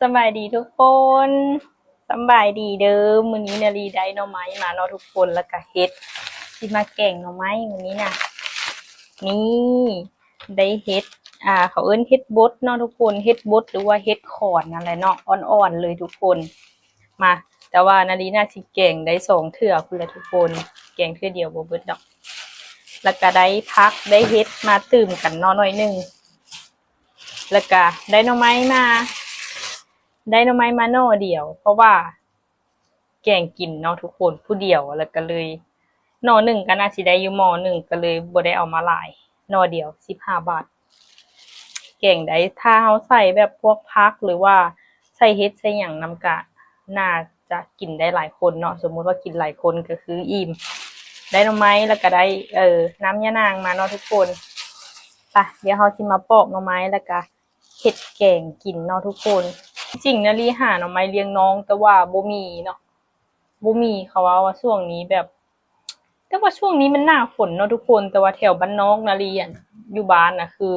สบายดีทุกคนสบายดีเด้อมื้อนี้นาลีได้หน่อไม้มาเนาะทุกคนแล้วก็เฮ็ดสิมาแกงหน่อไม้มื้อนี้น่ะนี่ได้เฮ็ดเขาเอิ้นเฮ็ดบดเนาะทุกคนเฮ็ดบดหรือว่าเฮ็ดขอนนั่นแหละเนาะอ่อนๆเลยทุกคนมาแต่ว่านาลีน่าสิแกงได้2เทื่อพุ่นแหละทุกคนแกงเทื่อเดียวบ่เบิดดอกแล้วก็ได้พักได้เฮ็ดมาตื่มกันเนาะหน่อยนึงแล้วก็ได้หน่อไม้มาหน่อเดียวเพราะว่าแกงกินเนาะทุกคนผู้เดียวแล้วก็เลยหน่อหนึ่งก็น่าสิได้อยู่หม้อหนึ่งก็เลยบ่ได้เอามาหลายหน่อเดียว15 บาทแกงได้ถ้าเฮาใส่แบบพวกผักหรือว่าใส่เฮ็ดใส่หยังนำกะน่าจะกินได้หลายคนเนาะสมมุติว่ากินหลายคนก็คืออิ่มได้หน่อไม้แล้วก็ได้น้ำยะนางมาเนาะทุกคนไปเดี๋ยวเฮาสิมาปอกหน่อไม้แล้วก็เฮ็ดแกงกินเนาะทุกคนจริงนะลีหาหน่อไม้เลี้ยงน้องแต่ว่าบ่มีเนาะบ่มีเขาว่าช่วงนี้แบบแต่ว่าช่วงนี้มันหน้าฝนเนาะทุกคนแต่ว่าแถวบ้านนอกนาลีอ่ะอยู่บ้านน่ะคือ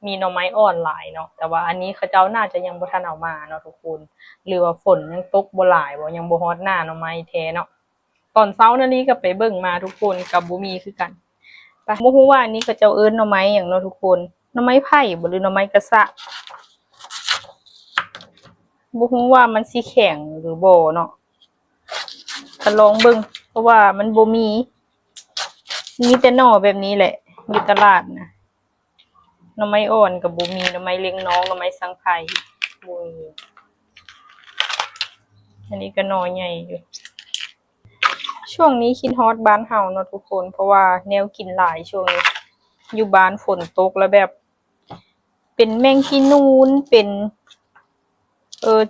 มีหน่อไม้อ่อนหลายเนาะแต่ว่าอันนี้เขาเจ้าน่าจะยังบ่ทันเอามาเนาะทุกคนหรือว่าฝนยังตกบ่หลายบ่ยังบ่ฮอดหน้าหน่อไม้แท้เนาะตอนเช้านาลีก็ไปเบิ่งมาทุกคนก็บ่มีคือกันไปบ่ฮู้ว่าอันนี้เขาเจ้าเอิ้นหน่อไม้หยังเนาะทุกคนหน่อไม้ไผ่บ่หรือหน่อไม้กระสะบ่ฮู้ว่ามันสิแข็งหรือบ่เนาะก็ลองเบิ่งเพราะว่ามันบ่มีแต่หน่อแบบนี้แหละอยู่ตลาดนะหน่อไม้อ่อนก็บ่มีหน่อไม้เลี้ยงน้องหน่อไม้สังไผ่บ่มีอันนี้ก็หน่อใหญ่อยู่ช่วงนี้คิดฮอดบ้านเฮาเนาะทุกคนเพราะว่าแนวกินหลายช่วงนี้อยู่บ้านฝนตกแล้วแบบเป็นแมงจีนูนเป็น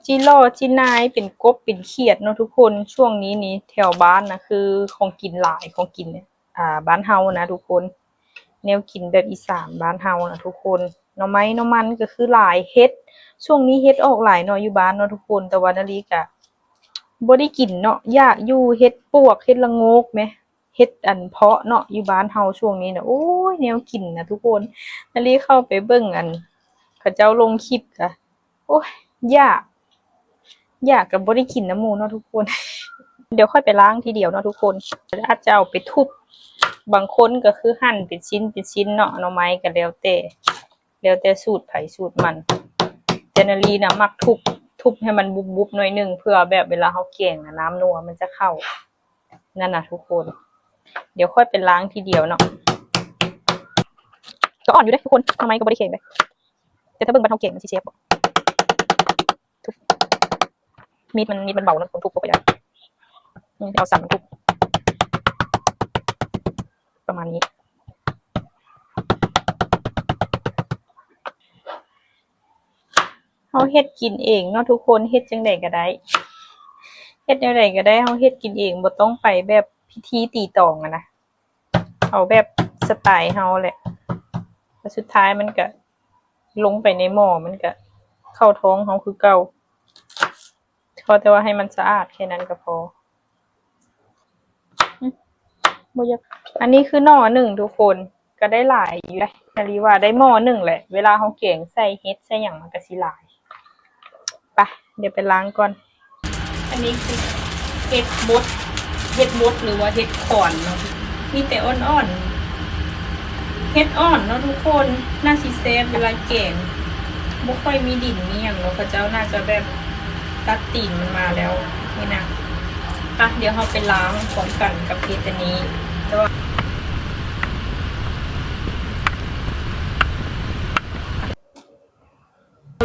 จิล่อจินายเป็นกบเป็นเขียดเนาะทุกคนช่วงนี้นี่แถวบ้านนะคือของกินหลายของกินเนี่ยบ้านเฮานะทุกคนแนวกินแบบอีสานบ้านเฮานะทุกคนหน่อไม้หน่อมันก็คือหลายเฮ็ดช่วงนี้เฮ็ดออกหลายเนาะอยู่บ้านเนาะทุกคนแต่ว่านาฬิกะบ่ได้กินเนาะยากอยู่เฮ็ดปวกเฮ็ดละโงกแหมเฮ็ดอันเพาะเนาะอยู่บ้านเฮาช่วงนี้น่ะโอ้ยแนวกินนะทุกคนนาฬิเข้าไปเบิ่งอันเขาเจ้าลงคลิปกะโอ้ยยากก็บ่ได้กินน้ำหมูเนาะทุกคนเดี๋ยวค่อยไปล้างทีเดียวเนาะทุกคนอาจจะเอาไปทุบบางคนก็คือหั่นเป็นชิ้นเนาะหน่อไม้ก็แล้วแต่สูตรไผสูตรมันแต่นาลีนะมักทุบให้มันบุบๆหน่อยนึงเพื่อแบบเวลาเฮาแกงน้ำนัวมันจะเข้านั่นน่ะทุกคนเดี๋ยวค่อยไปล้างทีเดียวเนาะก็อ่อนอยู่เด้ทุกคนหน่อไม้ก็บ่ได้แข็งเด้แต่ถ้าเบิ่งบ้านเฮาแกงมันสิแซ่บบ่ทุบมีดมันเบาเนาะคนทุบก็ได้เอาสันทุบประมาณนี้เฮาเฮ็ดกินเองเนาะทุกคนเฮ็ดจังได๋ก็ได้เฮ็ดแนวใดก็ได้เฮาเฮ็ดกินเองบ่ต้องไปแบบพิธีตีตองอะนะเอาแบบสไตล์เฮาแหละแล้วสุดท้ายมันก็ลงไปในหม้อมันก็เข้าท้องเฮาคือเก่าขอแต่ว่าให้มันสะอาดแค่นั้นก็พอบ่อยากอันนี้คือหน่อหนึ่งทุกคนก็ได้หลายอยู่ได้นาลีว่าได้หม้อหนึ่งแหละเวลาเฮาแกงใส่เฮ็ดใส่หยังมันก็สิหลายไปเดี๋ยวไปล้างก่อนอันนี้คือเฮ็ดมดหรือว่าเฮ็ดขอนเนาะมีแต่อ่อนๆเฮ็ดอ่อนเนาะทุกคนน่าสิแซ่บเวลาแกงบ่ค่อยมีดินมีหยังเนาะเขาเจ้าน่าจะแบบตัดตีนมันมาแล้วนี่นะอ่ะเดี๋ยวเราไปล้างพร้อมกันกับเฮ็ดอันนี้แต่ว่า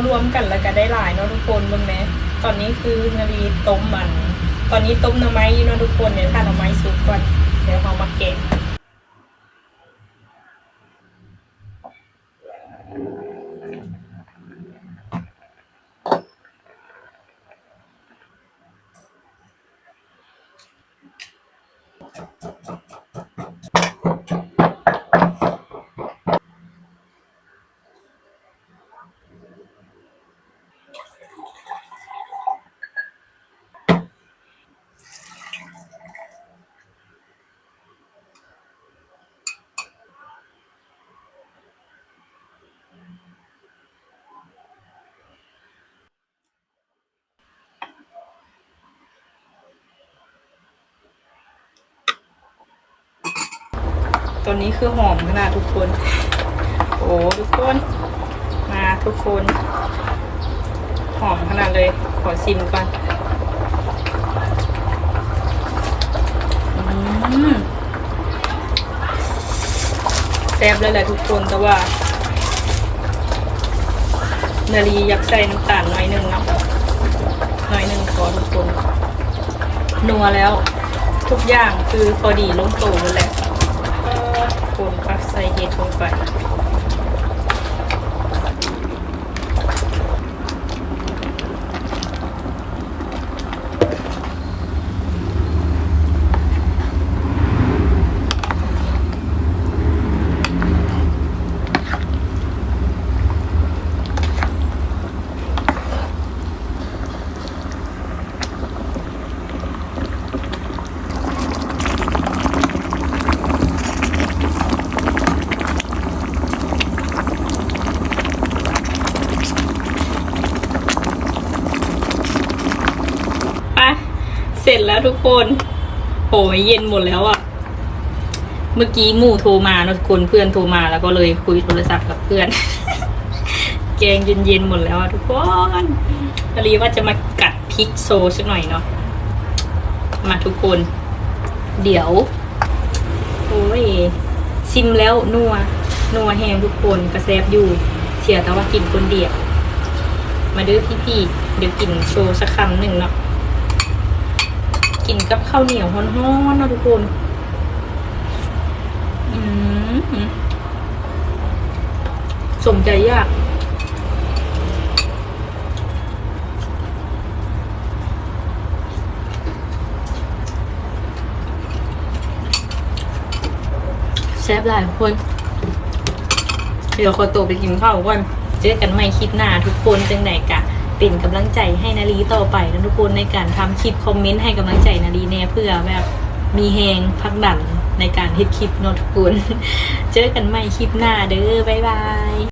รวมกันแล้วก็ได้หลายเนาะทุกคนเบิ่งแม่ตอนนี้คือนาลีต้มมันตอนนี้ต้มหน่อไม้อยู่เนาะทุกคนเดี๋ยวถ้าหน่อไม้สุกก่อนเดี๋ยวเรามาแกง ตอนนี้คือหอมขนาดทุกคนโอ้ทุกคนมาทุกคนหอมขนาดเลยขอชิมก่อนแซ่บเลยแหละทุกคนแต่ว่านาลีอยากใส่น้ำตาลน้อยหนึ่งเนาะน้อยหนึ่งพอทุกคนนัวแล้วทุกอย่างคือพอดีลงโตเลยแหละคนปักใส่เห็ดลงไปเสร็จแล้วทุกคนโหยเย็นหมดแล้วอ่ะเมื่อกี้หมู่โทรมาทุกคนเพื่อนโทรมาแล้วก็เลยคุยโทรศัพท์กับเพื่อน แกงเย็นหมดแล้วอ่ะทุกคนนาลีว่าจะมากัดพริกโซสักหน่อยเนาะมาทุกคนเดี๋ยวโอ้ยชิมแล้วนัวแห้งทุกคนกระแซบอยู่เสียแต่ว่ากินคนเดียวมาเด้อพี่เดี๋ยวกินโชว์สักคำหนึ่งเนาะกินกับข้าวเหนียวฮ้อนๆนะทุกคนสมใจยากแซ่บหลายคนเดี๋ยวขอตัวไปกินข้าวก่อนเจอกันใหม่คลิปหน้าทุกคนจังไหนกะเป็นกำลังใจให้นาลีต่อไปนะทุกคนในการทำคลิปคอมเมนต์ให้กำลังใจนาลีแน่เพื่อแบบมีแฮงพักดันในการเฮ็ดคลิปเนาะทุกคนเจอกันใหม่คลิปหน้าเด้อบ๊ายบาย